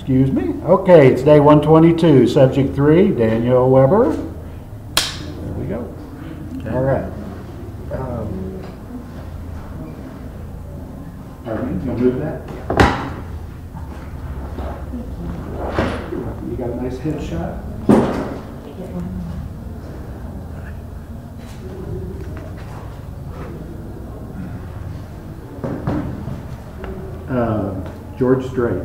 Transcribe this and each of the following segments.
Excuse me. Okay, it's day 122, subject 3, Daniel Weber. There we go. Okay. All right. Pardon me, you move that? You got a nice headshot. George Strait.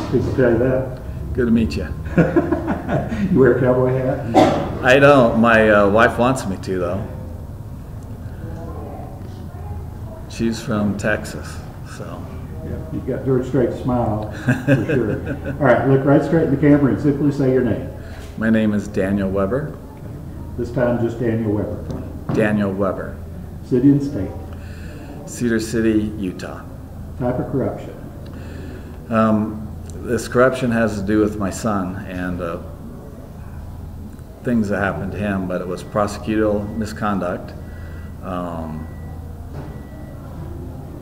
People tell you that? Good to meet you. You wear a cowboy hat? I don't. My wife wants me to, though. She's from Texas, so. Yeah, you've got George Strait's smile, for sure. All right, look right straight in the camera and simply say your name. My name is Daniel Weber. Okay. This time just Daniel Weber. Daniel Weber. City and state. Cedar City, Utah. Type of corruption. This corruption has to do with my son and things that happened to him, but it was prosecutorial misconduct.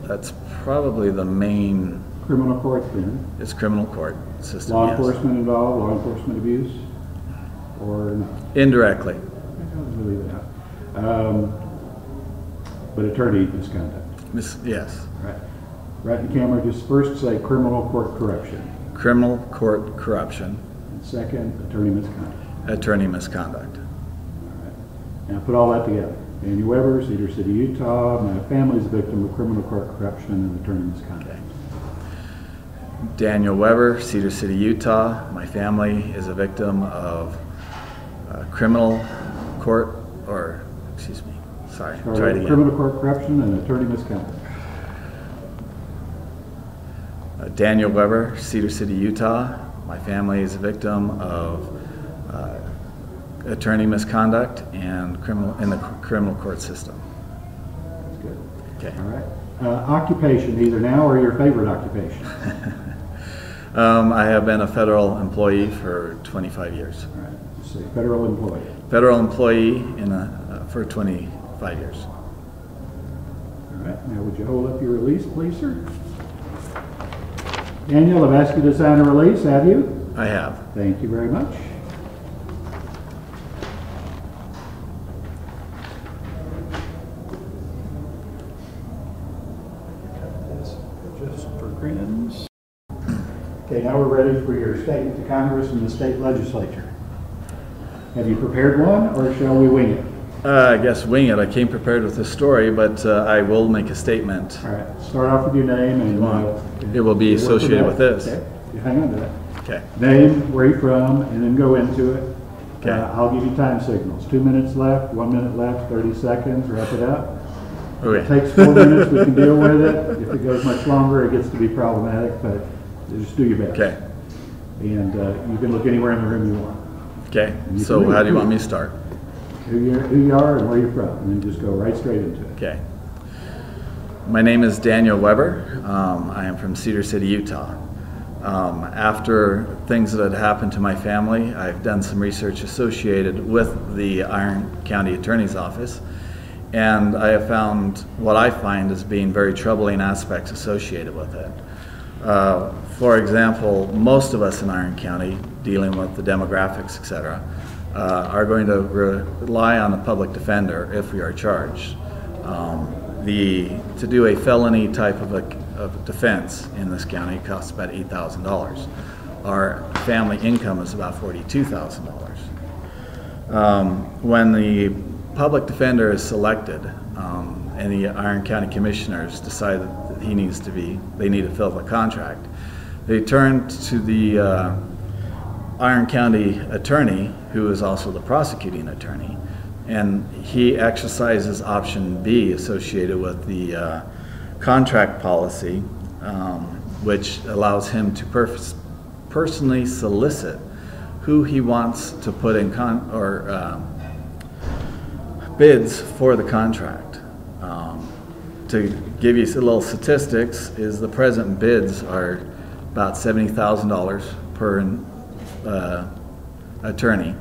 That's probably the main. Criminal court then? It's criminal court system. Law yes. enforcement involved, law enforcement abuse, or not? Indirectly. I'll leave it out. But attorney misconduct. Yes. Right. Right in the camera, just first say criminal court corruption. Criminal court corruption. And second, attorney misconduct. Attorney misconduct. All right. Now put all that together. Daniel Weber, Cedar City, Utah. My family is a victim of criminal court corruption and attorney misconduct. Okay. Daniel Weber, Cedar City, Utah. My family is a victim of criminal court, or excuse me, sorry, try it again. Criminal court corruption and attorney misconduct. Daniel Weber, Cedar City, Utah. My family is a victim of attorney misconduct and in the criminal court system. That's good. Okay. All right. Occupation, either now or your favorite occupation. I have been a federal employee for 25 years. All right. Just say federal employee. Federal employee for 25 years. All right. Now, would you hold up your release, please, sir? Daniel, I've asked you to sign a release, have you? I have. Thank you very much. Just for grins. Okay, now we're ready for your statement to Congress and the state legislature. Have you prepared one, or shall we wing it? I guess wing it. I came prepared with a story, but I will make a statement. All right, start off with your name and it will be associated with this. Okay, you hang on to that. Okay. Name, where you're from, and then go into it. Okay. I'll give you time signals. 2 minutes left, 1 minute left, 30 seconds, wrap it up. Okay. It takes 4 minutes, we can deal with it. If it goes much longer, it gets to be problematic, but just do your best. Okay. And you can look anywhere in the room you want. Okay. So how do you want me to start? Who you are and where you're from, and then just go right straight into it. Okay. My name is Daniel Weber. I am from Cedar City, Utah. After things that had happened to my family, I've done some research associated with the Iron County Attorney's Office, and I have found what I find as being very troubling aspects associated with it. For example, most of us in Iron County, dealing with the demographics, etc., are going to rely on the public defender if we are charged. To do a felony type of a defense in this county costs about $8,000. Our family income is about $42,000. When the public defender is selected and the Iron County Commissioners decide that they need to fill the contract, they turn to the Iron County attorney, who is also the prosecuting attorney, and he exercises option B associated with the contract policy, which allows him to personally solicit who he wants to put in bids for the contract. To give you a little statistics, is the present bids are about $70,000 per attorney,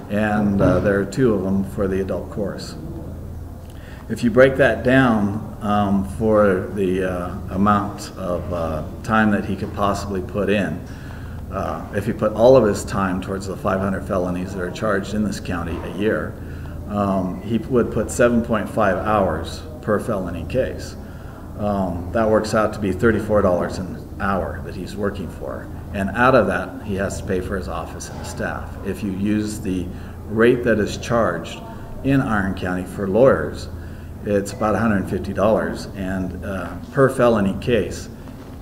and there are 2 of them for the adult course. If you break that down for the amount of time that he could possibly put in, If he put all of his time towards the 500 felonies that are charged in this county a year, he would put 7.5 hours per felony case. That works out to be $34 an hour that he's working for. And out of that, he has to pay for his office and his staff. If you use the rate that is charged in Iron County for lawyers, it's about $150, and per felony case,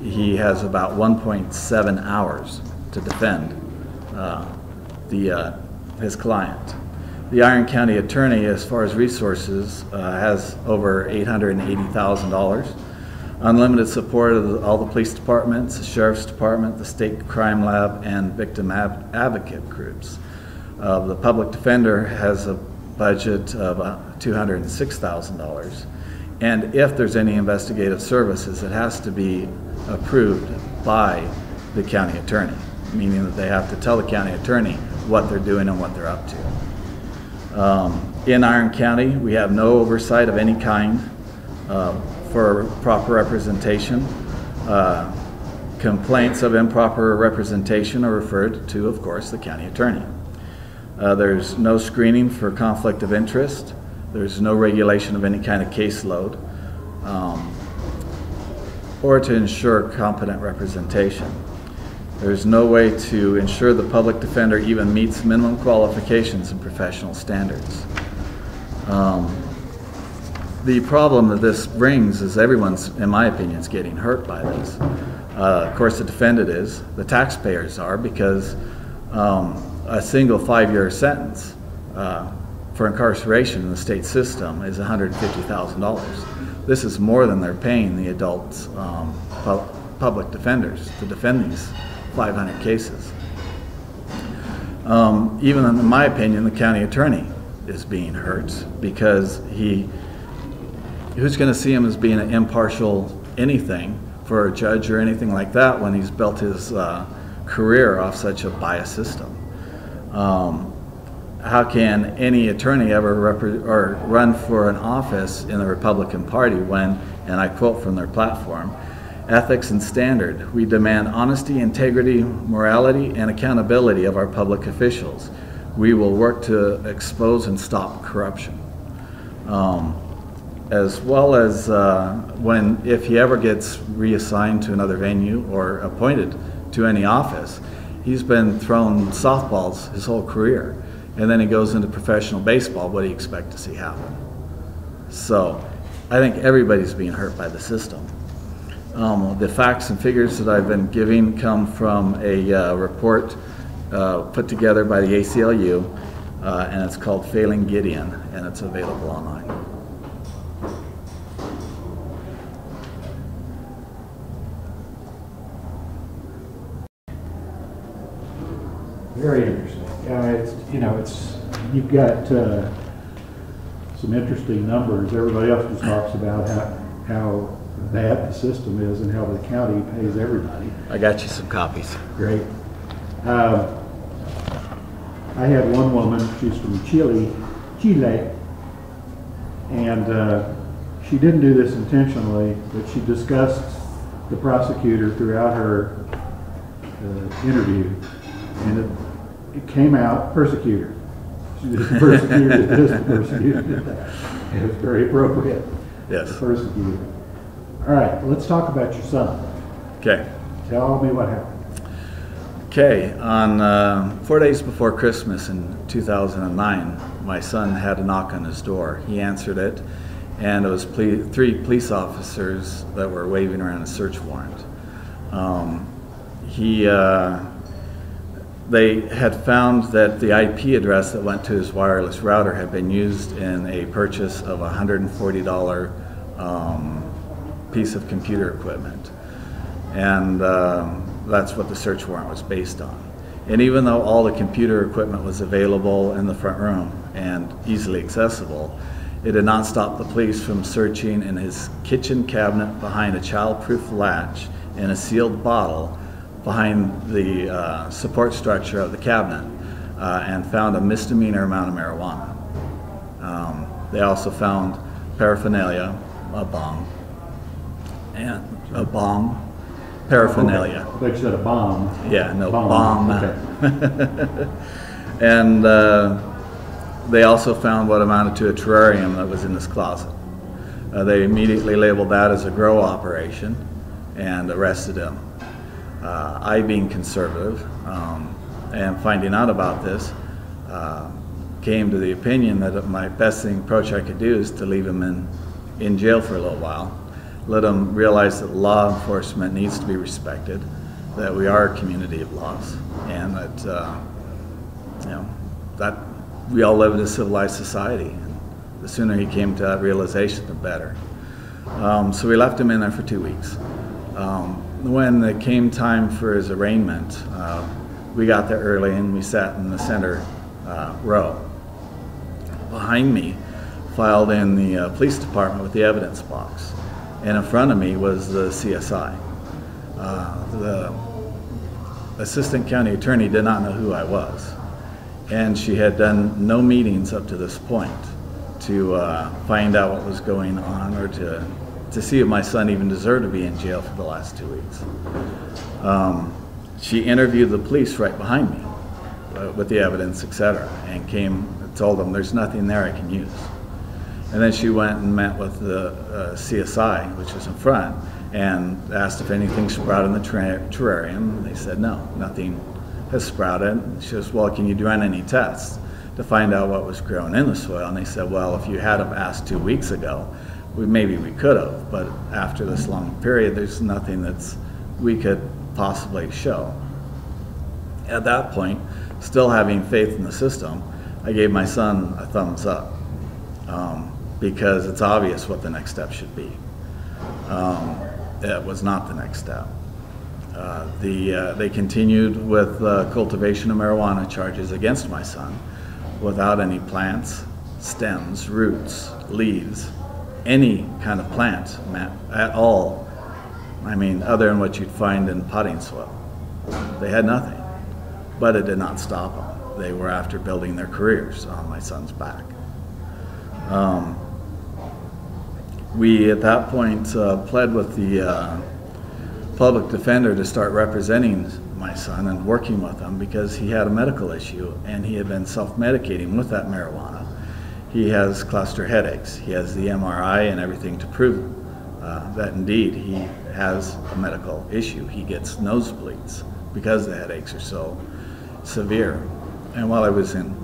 he has about 1.7 hours to defend his client. The Iron County attorney, as far as resources, has over $880,000. Unlimited support of all the police departments, the sheriff's department, the state crime lab, and victim advocate groups. The public defender has a budget of $206,000. And if there's any investigative services, it has to be approved by the county attorney, meaning that they have to tell the county attorney what they're doing and what they're up to. In Iron County, we have no oversight of any kind for proper representation. Complaints of improper representation are referred to, of course, the county attorney. There's no screening for conflict of interest. There's no regulation of any kind of caseload or to ensure competent representation. There's no way to ensure the public defender even meets minimum qualifications and professional standards. The problem that this brings is everyone's, in my opinion, is getting hurt by this. Of course, the defendant is, the taxpayers are, because a single 5-year sentence for incarceration in the state system is $150,000. This is more than they're paying the adult public defenders to defend these 500 cases. Even in my opinion, the county attorney is being hurt because who's going to see him as being an impartial anything for a judge or anything like that when he's built his career off such a biased system? How can any attorney ever run for an office in the Republican Party when, and I quote from their platform, ethics and standard, we demand honesty, integrity, morality, and accountability of our public officials. We will work to expose and stop corruption. As well as if he ever gets reassigned to another venue or appointed to any office, he's been thrown softballs his whole career. And then he goes into professional baseball. What do you expect to see happen? So I think everybody's being hurt by the system. The facts and figures that I've been giving come from a report put together by the ACLU, and it's called Failing Gideon, and it's available online. Very interesting. You've got some interesting numbers. Everybody else just talks about how bad the system is and how the county pays everybody. I got you some copies. Great. I had one woman, she's from Chile, and she didn't do this intentionally, but she discussed the prosecutor throughout her interview, and it came out persecutor. She was the persecutor did this, the persecutor did that. It was very appropriate. Yes. Persecutor. All right, let's talk about your son. Okay. Tell me what happened. Okay, on 4 days before Christmas in 2009, my son had a knock on his door. He answered it, and it was 3 police officers that were waving around a search warrant. They had found that the IP address that went to his wireless router had been used in a purchase of a $140 piece of computer equipment. And that's what the search warrant was based on. And even though all the computer equipment was available in the front room and easily accessible, it did not stop the police from searching in his kitchen cabinet behind a child-proof latch and a sealed bottle behind the support structure of the cabinet and found a misdemeanor amount of marijuana. They also found paraphernalia, a bong, paraphernalia. Okay. But you said a bomb. Yeah, no bomb. Okay. And they also found what amounted to a terrarium that was in his closet. They immediately labeled that as a grow operation and arrested him. I, being conservative and finding out about this, came to the opinion that my best approach I could do is to leave him in jail for a little while, let him realize that law enforcement needs to be respected, that we are a community of laws, and that that we all live in a civilized society. And the sooner he came to that realization, the better. So we left him in there for 2 weeks. When it came time for his arraignment, we got there early and we sat in the center row. Behind me filed in the police department with the evidence box, and in front of me was the CSI. The assistant county attorney did not know who I was, and she had done no meetings up to this point to find out what was going on, or to see if my son even deserved to be in jail for the last 2 weeks. She interviewed the police right behind me with the evidence, etc., and told them there's nothing there I can use. And then she went and met with the CSI, which was in front, and asked if anything sprouted in the terrarium. They said no, nothing has sprouted. She says, well, can you run any tests to find out what was growing in the soil? And they said, well, if you had have asked 2 weeks ago, maybe we could have, but after this long period, there's nothing we could possibly show. At that point, still having faith in the system, I gave my son a thumbs up, because it's obvious what the next step should be. It was not the next step. They continued with cultivation of marijuana charges against my son without any plants, stems, roots, leaves, any kind of plant at all. I mean, other than what you'd find in potting soil. They had nothing, but it did not stop them. They were after building their careers on my son's back. We, at that point, pled with the public defender to start representing my son and working with him, because he had a medical issue and he had been self-medicating with that marijuana. He has cluster headaches. He has the MRI and everything to prove that indeed he has a medical issue. He gets nosebleeds because the headaches are so severe. And while I was in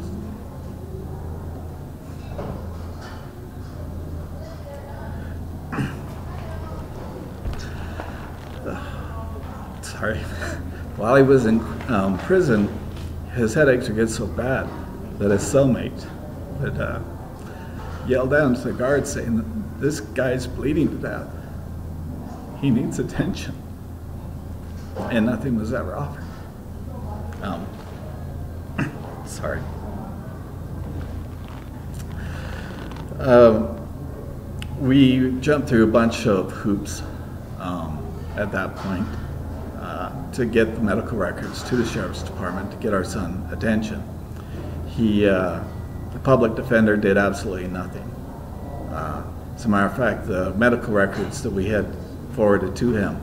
while he was in prison, his headaches would get so bad that his cellmate would yell down to the guard saying, "This guy's bleeding to death. He needs attention." And nothing was ever offered. Sorry. We jumped through a bunch of hoops at that point to get the medical records to the sheriff's department to get our son attention. The public defender did absolutely nothing. As a matter of fact, the medical records that we had forwarded to him,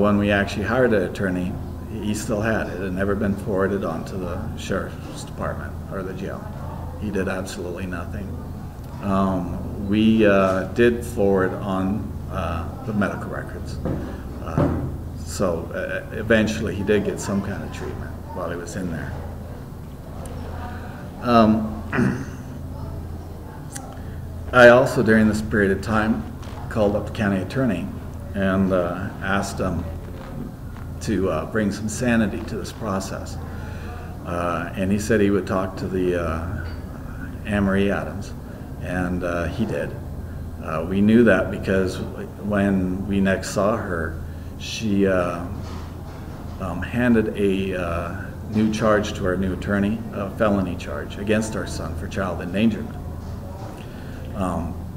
when we actually hired an attorney, he still had it. It had never been forwarded on to the sheriff's department or the jail. He did absolutely nothing. We did forward on the medical records. So eventually he did get some kind of treatment while he was in there. I also, during this period of time, called up the county attorney and asked him to bring some sanity to this process. And he said he would talk to the Anne-Marie Adams, and he did. We knew that because when we next saw her, she handed a new charge to our new attorney, a felony charge against our son for child endangerment.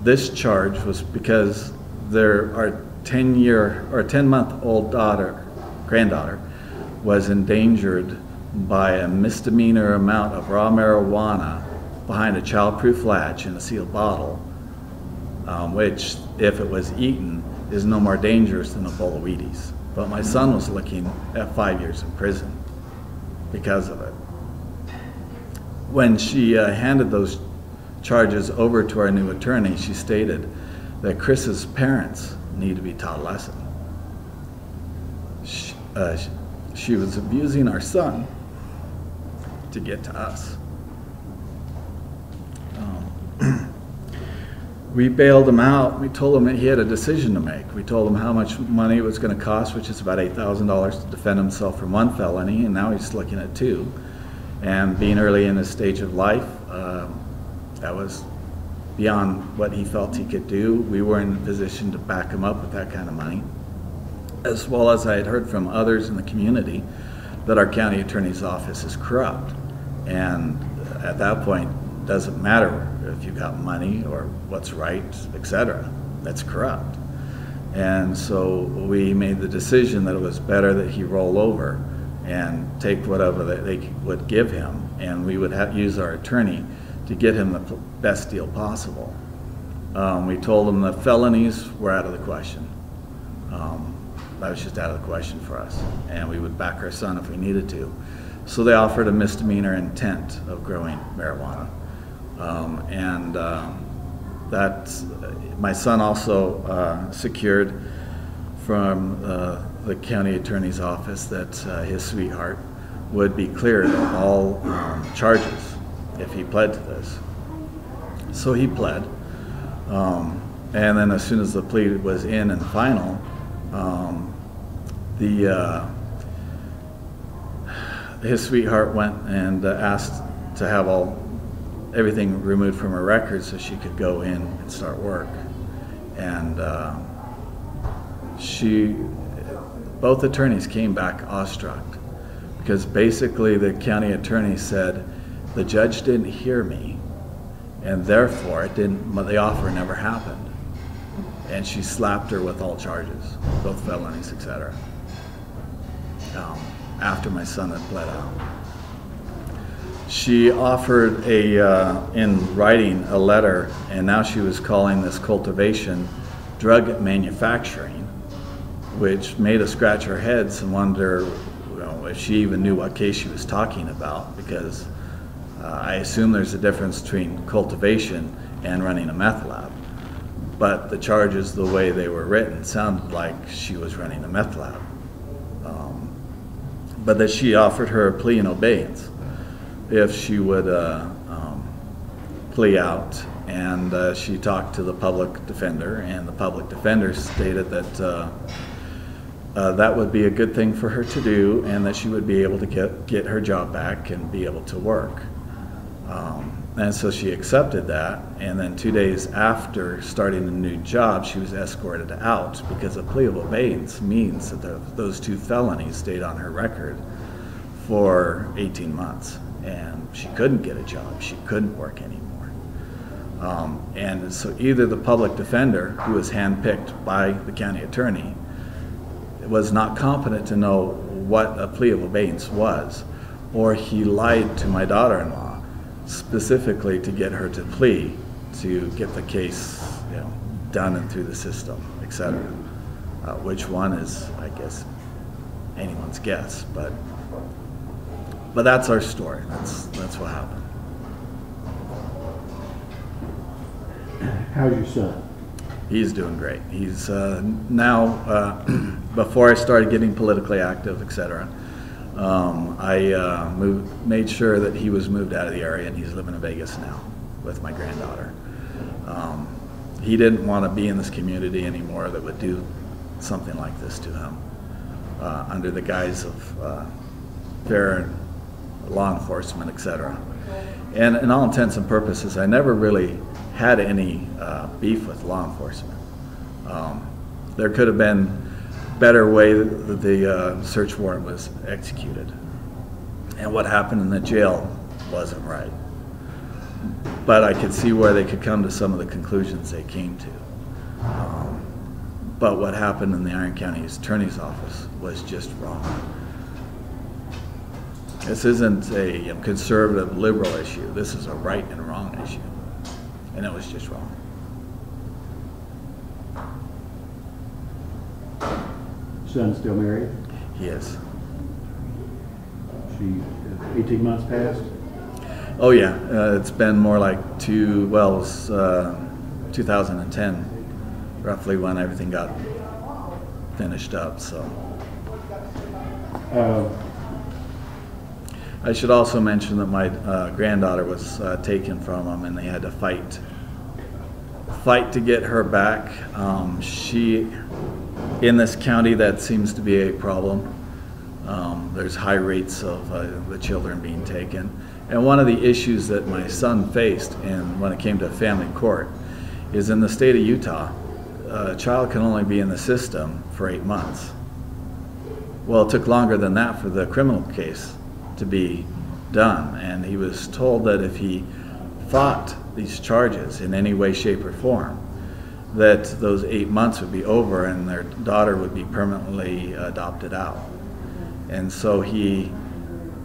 This charge was because our 10-month-old granddaughter was endangered by a misdemeanor amount of raw marijuana behind a child-proof latch in a sealed bottle, which, if it was eaten, is no more dangerous than a bowl of Wheaties. but my son was looking at 5 years in prison because of it. When she handed those charges over to our new attorney, she stated that Chris's parents need to be taught a lesson. She was abusing our son to get to us. We bailed him out. We told him that he had a decision to make. We told him how much money it was going to cost, which is about $8,000 to defend himself from one felony, and now he's looking at 2. And being early in his stage of life, that was beyond what he felt he could do. We were in a position to back him up with that kind of money, as well as I had heard from others in the community that our county attorney's office is corrupt. And at that point, it doesn't matter if you got money or what's right, etc. That's corrupt. And so we made the decision that it was better that he roll over and take whatever they would give him, and we would use our attorney to get him the best deal possible. We told him the felonies were out of the question. That was just out of the question for us, and we would back our son if we needed to. So they offered a misdemeanor intent of growing marijuana. My son also secured from the county attorney's office that his sweetheart would be cleared of all charges if he pled to this. So he pled, and then as soon as the plea was in and final, his sweetheart went and asked to have everything removed from her record so she could go in and start work. And both attorneys came back awestruck, because basically the county attorney said the judge didn't hear me, and therefore the offer never happened. And she slapped her with all charges, both felonies, etc. After my son had pled out. She offered in writing a letter, and now she was calling this cultivation drug manufacturing, which made us scratch our heads and wonder if she even knew what case she was talking about, because I assume there's a difference between cultivation and running a meth lab. But the charges, the way they were written, sounded like she was running a meth lab. But that she offered her a plea in abeyance if she would plea out, and she talked to the public defender, and the public defender stated that that would be a good thing for her to do, and that she would be able to get her job back and be able to work. And so she accepted that, and then 2 days after starting a new job, she was escorted out, because a plea of abeyance means that those 2 felonies stayed on her record for 18 months, and she couldn't get a job, she couldn't work anymore. And so either the public defender, who was handpicked by the county attorney, was not competent to know what a plea of abeyance was, or he lied to my daughter-in-law specifically to get her to plea, to get the case done and through the system, etc. Which one is, I guess, anyone's guess, but that's our story. That's what happened. How's your son? He's doing great. He's now, before I started getting politically active, etc., I made sure that he was moved out of the area, and he's living in Vegas now with my granddaughter. He didn't want to be in this community anymore that would do something like this to him under the guise of fair law enforcement, etc. And in all intents and purposes, I never really had any beef with law enforcement. There could have been better way that the search warrant was executed, and what happened in the jail wasn't right. But I could see where they could come to some of the conclusions they came to. But what happened in the Iron County Attorney's Office was just wrong. This isn't a conservative liberal issue. This is a right and wrong issue, and it was just wrong. son still married? He is. She, 18 months passed? Oh yeah, it's been more like it was 2010, roughly when everything got finished up, so. I should also mention that my granddaughter was taken from him, and they had to fight to get her back. In this county, that seems to be a problem. There's high rates of the children being taken. And one of the issues that my son faced when it came to family court is in the state of Utah, a child can only be in the system for 8 months. Well, it took longer than that for the criminal case to be done, and he was told that if he fought these charges in any way, shape, or form, that those 8 months would be over and their daughter would be permanently adopted out. And so he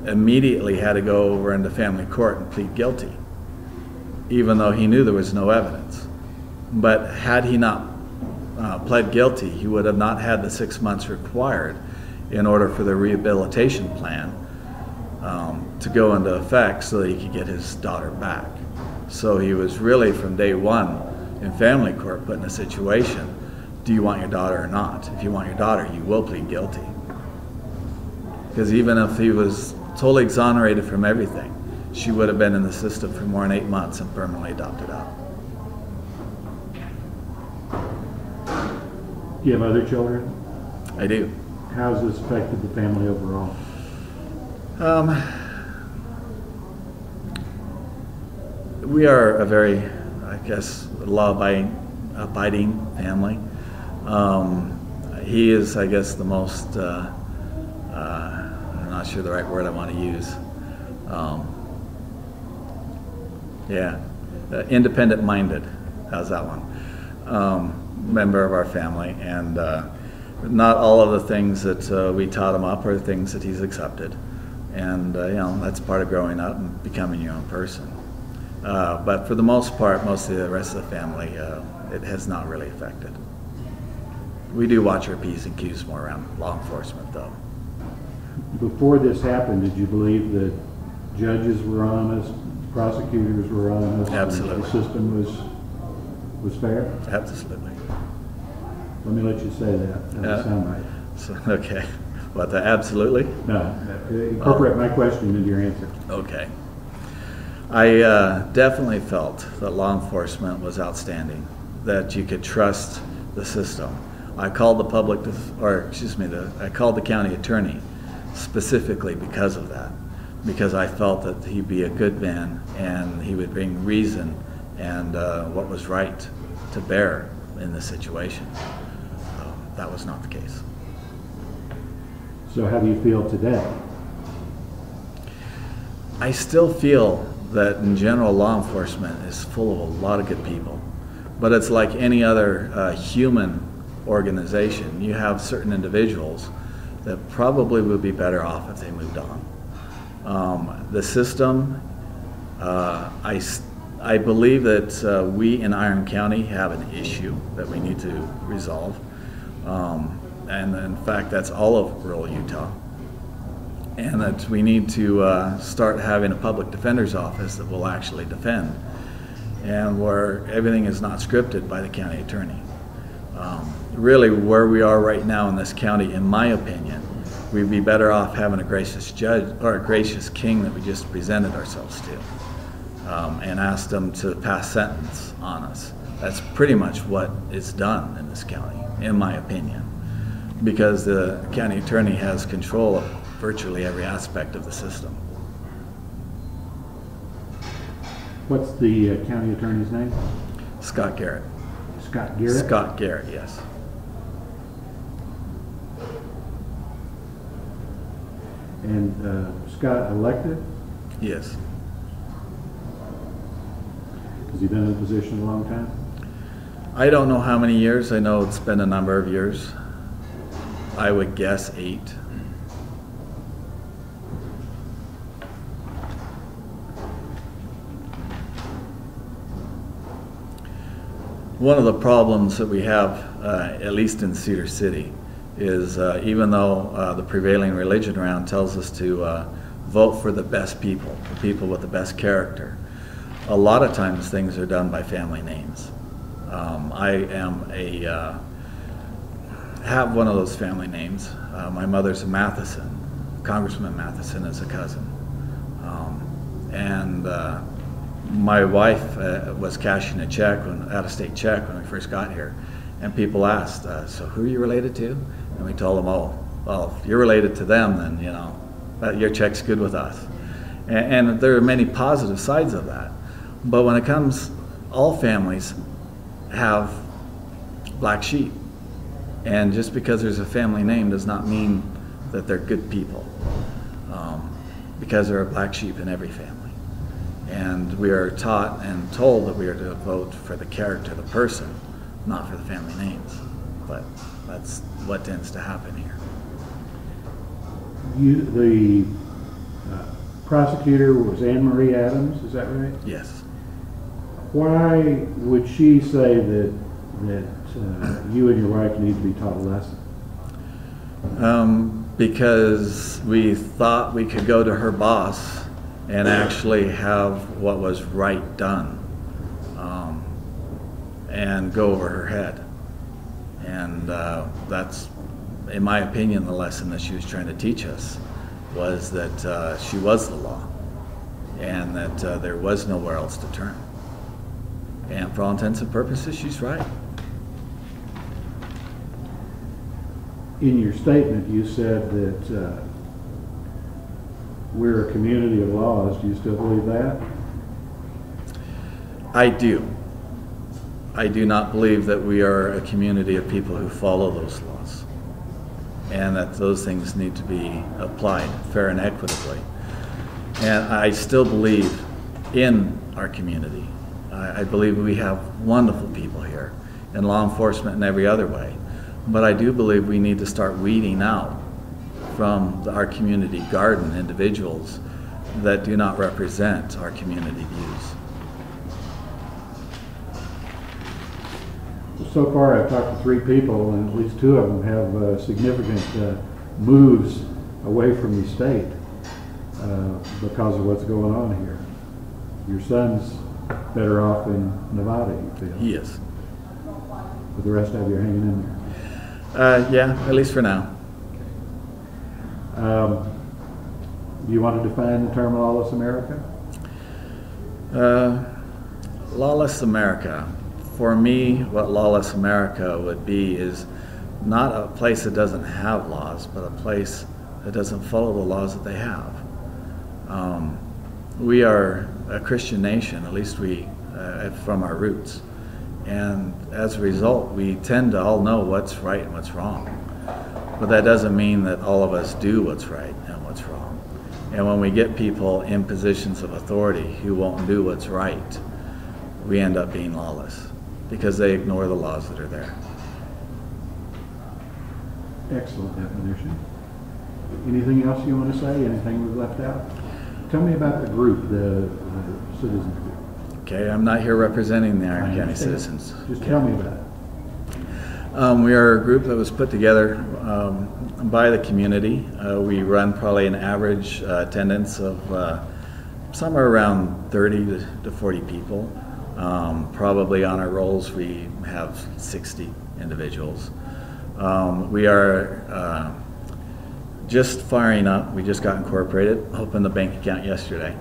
immediately had to go over into family court and plead guilty, even though he knew there was no evidence. But had he not pled guilty, he would have not had the 6 months required in order for the rehabilitation plan to go into effect so that he could get his daughter back. So he was really, from day one in family court, put in a situation: do you want your daughter or not? If you want your daughter, you will plead guilty. Because even if he was totally exonerated from everything, she would have been in the system for more than 8 months and permanently adopted out. Do you have other children? I do. How has this affected the family overall? We are a very, I guess, law-abiding family. He is, I guess, the most, I'm not sure the right word I want to use. Independent-minded. How's that one? Member of our family, and not all of the things that we taught him up are things that he's accepted. And that's part of growing up and becoming your own person. But for the most part, most of the rest of the family, it has not really affected. We do watch our P's and Q's more around law enforcement, though. Before this happened, did you believe that judges were honest, prosecutors were honest, Absolutely. and the system was fair? Absolutely. Let me let you say that. That doesn't sound right. So, okay. What, absolutely? No. Incorporate my question into your answer. Okay. I definitely felt that law enforcement was outstanding, that you could trust the system. I called I called the county attorney specifically because of that, because I felt that he'd be a good man and he would bring reason and what was right to bear in this situation. That was not the case. So how do you feel today? I still feel that in general law enforcement is full of a lot of good people, but it's like any other human organization. You have certain individuals that probably would be better off if they moved on. The system, I believe that we in Iron County have an issue that we need to resolve. And in fact, that's all of rural Utah. And that we need to start having a public defender's office that will actually defend, and where everything is not scripted by the county attorney. Really, where we are right now in this county, in my opinion, we'd be better off having a gracious judge or a gracious king that we just presented ourselves to, and asked them to pass sentence on us. That's pretty much what is done in this county, in my opinion, because the county attorney has control of virtually every aspect of the system. What's the county attorney's name? Scott Garrett. Scott Garrett? Scott Garrett, yes. And Scott elected? Yes. Has he been in the position a long time? I don't know how many years. I know it's been a number of years. I would guess 8. One of the problems that we have, at least in Cedar City, is even though the prevailing religion around tells us to vote for the best people, the people with the best character, a lot of times things are done by family names. I have one of those family names. My mother's a Matheson. Congressman Matheson is a cousin. And my wife was cashing a check, out-of-state check, when we first got here. And people asked, so who are you related to? And we told them, oh, well, if you're related to them, then, you know, your check's good with us. And there are many positive sides of that. But when it comes, all families have black sheep. And just because there's a family name does not mean that they're good people. Because there are black sheep in every family. And we are taught and told that we are to vote for the character of the person, not for the family names. But that's what tends to happen here. The prosecutor was Anne Marie Adams, is that right? Yes. Why would she say that you and your wife need to be taught a lesson? Because we thought we could go to her boss and actually have what was right done, and go over her head. And that's, in my opinion, the lesson that she was trying to teach us, was that she was the law, and that there was nowhere else to turn. And for all intents and purposes, she's right. In your statement, you said that we're a community of laws. Do you still believe that? I do. I do not believe that we are a community of people who follow those laws, and that those things need to be applied fair and equitably. And I still believe in our community. I believe we have wonderful people here, in law enforcement and every other way. But I do believe we need to start weeding out from our community garden individuals that do not represent our community views. So far, I've talked to 3 people, and at least 2 of them have significant moves away from the state because of what's going on here. Your son's better off in Nevada, you feel? He is. But the rest of you are hanging in there. Yeah, at least for now. Do you want to define the term Lawless America? Lawless America. For me, what Lawless America would be is not a place that doesn't have laws, but a place that doesn't follow the laws that they have. We are a Christian nation, at least we, from our roots. And as a result, we tend to all know what's right and what's wrong. But that doesn't mean that all of us do what's right and what's wrong. And when we get people in positions of authority who won't do what's right, we end up being lawless because they ignore the laws that are there. Excellent definition. Anything else you want to say? Anything we've left out? Tell me about the group, the citizens group. Okay, I'm not here representing the Iron County citizens. Just tell me about it. We are a group that was put together by the community. We run probably an average attendance of somewhere around 30 to 40 people. Probably on our rolls we have 60 individuals. We are just firing up. We just got incorporated, opened the bank account yesterday.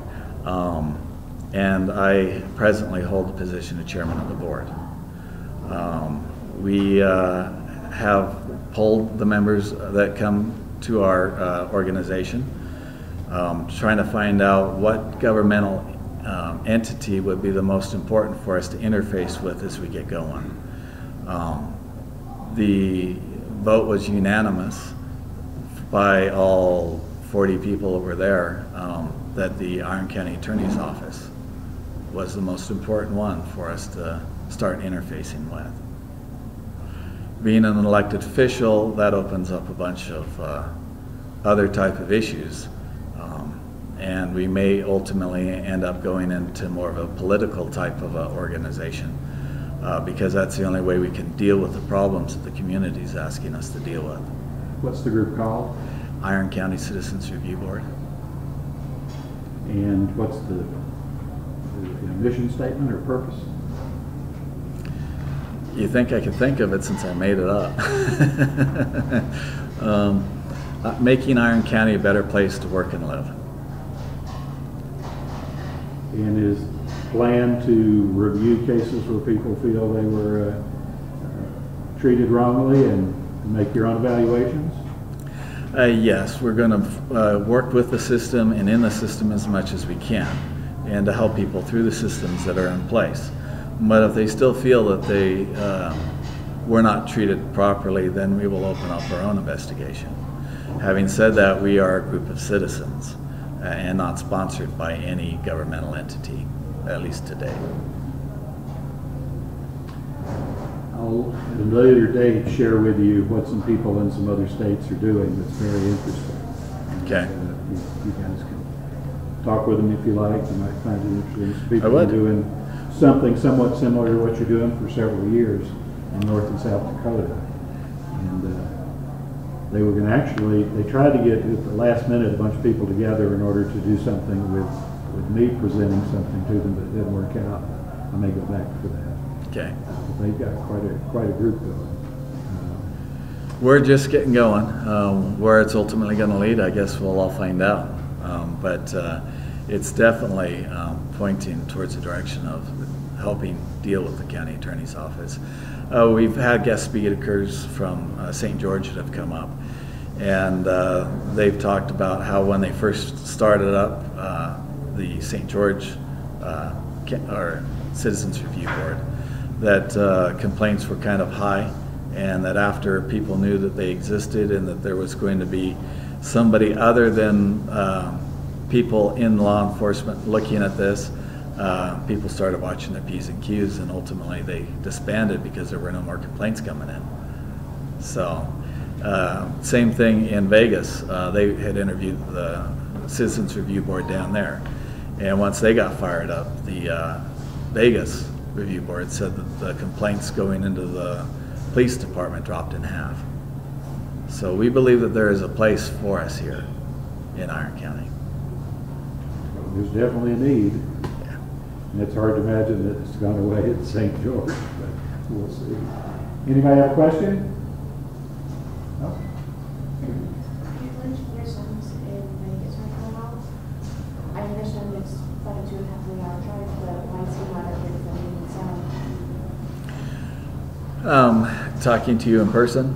And I presently hold the position of chairman of the board. We have polled the members that come to our organization, trying to find out what governmental entity would be the most important for us to interface with as we get going. The vote was unanimous by all 40 people over there that the Iron County Attorney's Office was the most important one for us to start interfacing with. Being an elected official, that opens up a bunch of other type of issues. And we may ultimately end up going into more of a political type of organization. because that's the only way we can deal with the problems that the community is asking us to deal with. What's the group called? Iron County Citizens Review Board. And what's the mission statement or purpose? You think I could think of it since I made it up. Making Iron County a better place to work and live. And is plan to review cases where people feel they were treated wrongly and make your own evaluations? Yes, we're going to work with the system and in the system as much as we can, and to help people through the systems that are in place. But if they still feel that they were not treated properly, then we will open up our own investigation. Having said that, we are a group of citizens and not sponsored by any governmental entity, at least today. I'll at a later date share with you what some people in some other states are doing that's very interesting. Okay. You guys can talk with them if you like. You might find it interesting. Some people I would. are doing something somewhat similar to what you're doing for several years in North and South Dakota. And they were going to actually, they tried to get at the last minute a bunch of people together in order to do something with me presenting something to them, but it didn't work out. I may go back for that. Okay. But they've got quite a group going. We're just getting going. Where it's ultimately going to lead, I guess we'll all find out. But it's definitely pointing towards the direction of helping deal with the county attorney's office. We've had guest speakers from St. George that have come up, and they've talked about how when they first started up the St. George or Citizens Review Board, that complaints were kind of high, and that after people knew that they existed and that there was going to be somebody other than people in law enforcement looking at this, people started watching their P's and Q's, and ultimately they disbanded because there were no more complaints coming in. So, same thing in Vegas. They had interviewed the Citizens Review Board down there, and once they got fired up, the Vegas Review Board said that the complaints going into the police department dropped in half. So we believe that there is a place for us here in Iron County. There's definitely a need. Yeah. And it's hard to imagine that it's gone away at St. George, but we'll see. Anybody have a question? No? You mentioned your son's in Vegas right now. I understand it's about a 2.5 3 hour drive, but why is he not up here from the south? Talking to you in person.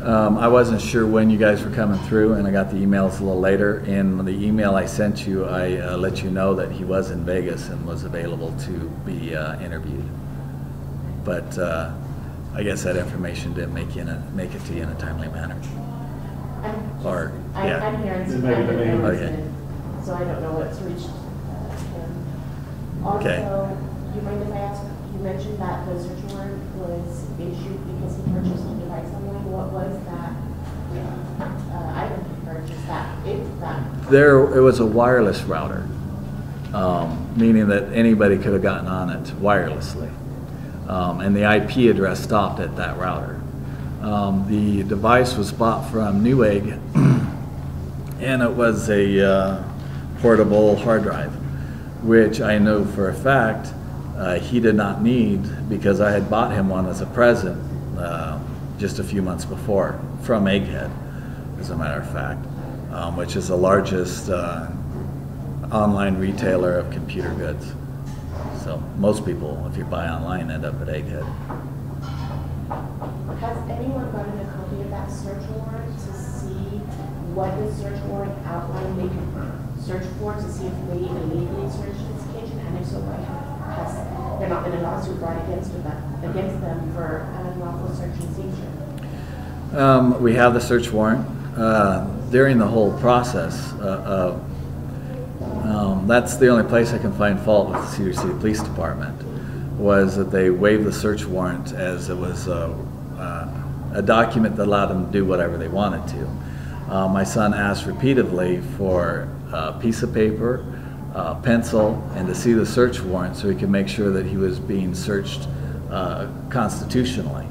I wasn't sure when you guys were coming through, and I got the emails a little later. In the email I sent you, I let you know that he was in Vegas and was available to be interviewed. But I guess that information didn't make it to you in a timely manner. I'm here in Okay. so I don't know what's reached him. Also, Okay. you mind if I ask, you mentioned that the search warrant was issued because he purchased a device online. What was that item he purchased? It was a wireless router, meaning that anybody could have gotten on it wirelessly. And the IP address stopped at that router. The device was bought from Newegg, and it was a portable hard drive, which I know for a fact he did not need, because I had bought him one as a present just a few months before from Egghead, as a matter of fact, which is the largest online retailer of computer goods. So most people, if you buy online, end up at Egghead. Has anyone gotten a copy of that search warrant to see what the search warrant outline they can search for, to see if they illegally searched this kitchen, and if so, why has there not been a lawsuit brought against them for unlawful search and seizure? We have the search warrant. During the whole process, that's the only place I can find fault with the Cedar City Police Department, was that they waived the search warrant as it was a document that allowed them to do whatever they wanted to. My son asked repeatedly for a piece of paper, pencil, and to see the search warrant so he could make sure that he was being searched constitutionally.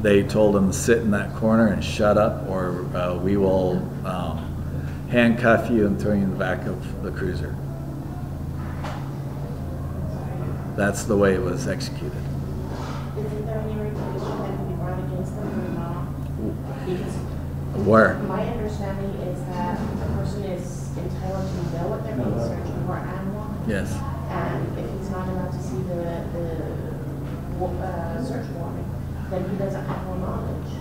They told him to sit in that corner and shut up, or we will handcuff you and throw you in the back of the cruiser. That's the way it was executed. Isn't there any regulation that can be brought against them or not? Because Where? my understanding is that the person is entitled to know what they're being searched for and why. Yes. And if he's not allowed to see the search warrant, then he doesn't have full knowledge.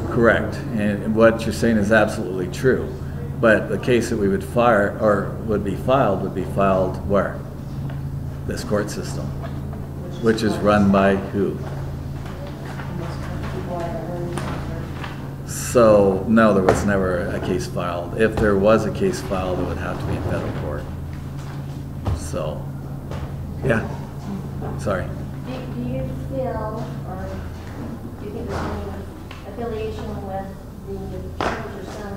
Correct. And what you're saying is absolutely true. But the case that we would file, or would be filed where? This court system, which is run by who? So, no, there was never a case filed. If there was a case filed, it would have to be in federal court. So, yeah, sorry. Do you feel, or do you think there's any affiliation with the charges your son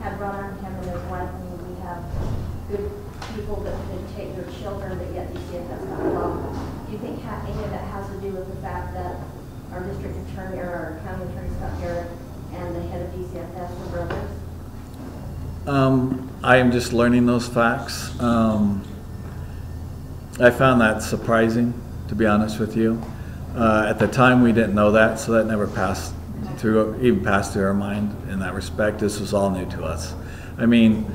had brought on him and his wife? I mean, we have good people that could take their children, but yet DCFS not allowed. Do you think any of that has to do with the fact that our district attorney or our county attorney Scott Garrett and the head of DCFS were brothers? I am just learning those facts. I found that surprising, to be honest with you. At the time, we didn't know that, so that never passed through our mind in that respect. This was all new to us. I mean,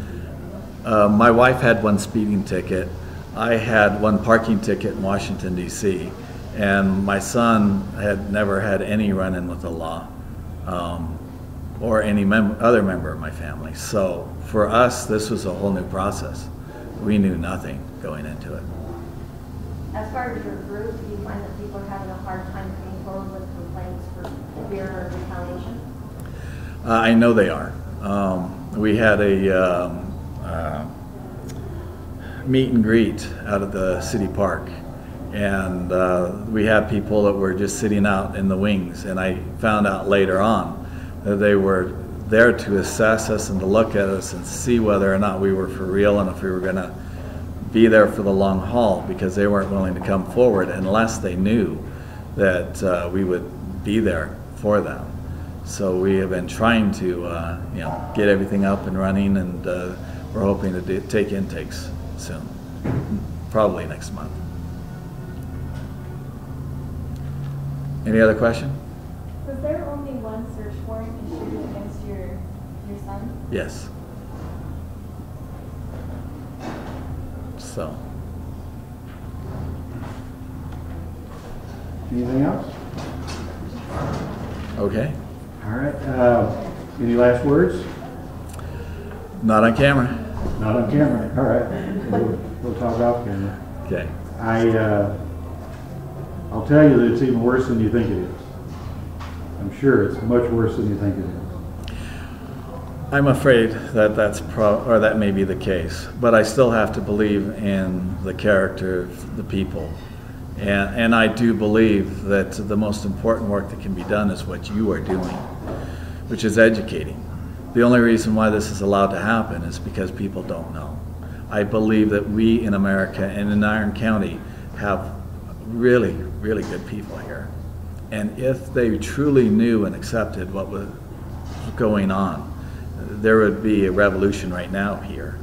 my wife had one speeding ticket. I had one parking ticket in Washington, D.C., and my son had never had any run-in with the law or any other member of my family. So for us, this was a whole new process. We knew nothing going into it. As far as your group, do you find that people are having a hard time coming forward with complaints for fear of retaliation? I know they are. We had a meet and greet out at the city park, and we had people that were just sitting out in the wings, and I found out later on that they were there to assess us and to look at us and see whether or not we were for real and if we were going to be there for the long haul, because they weren't willing to come forward unless they knew that we would be there for them. So we have been trying to get everything up and running, and we're hoping to take intakes soon, probably next month. Any other question? Was there only one search warrant issued against your son? Yes. So. Anything else? Okay. All right. Any last words? Not on camera. Not on camera. All right. We'll talk off camera. Okay. I'll tell you that it's even worse than you think it is. I'm sure it's much worse than you think it is. I'm afraid that that may be the case, but I still have to believe in the character of the people. And I do believe that the most important work that can be done is what you are doing, which is educating. The only reason why this is allowed to happen is because people don't know. I believe that we in America and in Iron County have really, really good people here. And if they truly knew and accepted what was going on, there would be a revolution right now here.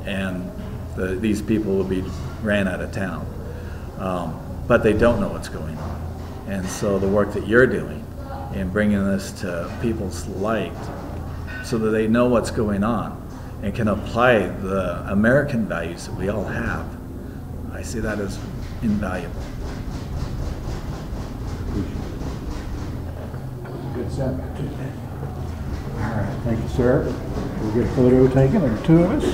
And these people would be ran out of town. But they don't know what's going on. And so the work that you're doing in bringing this to people's light so that they know what's going on and can apply the American values that we all have, I see that as invaluable. Good stuff. All right. Thank you, sir. We'll get a photo taken of the two of us.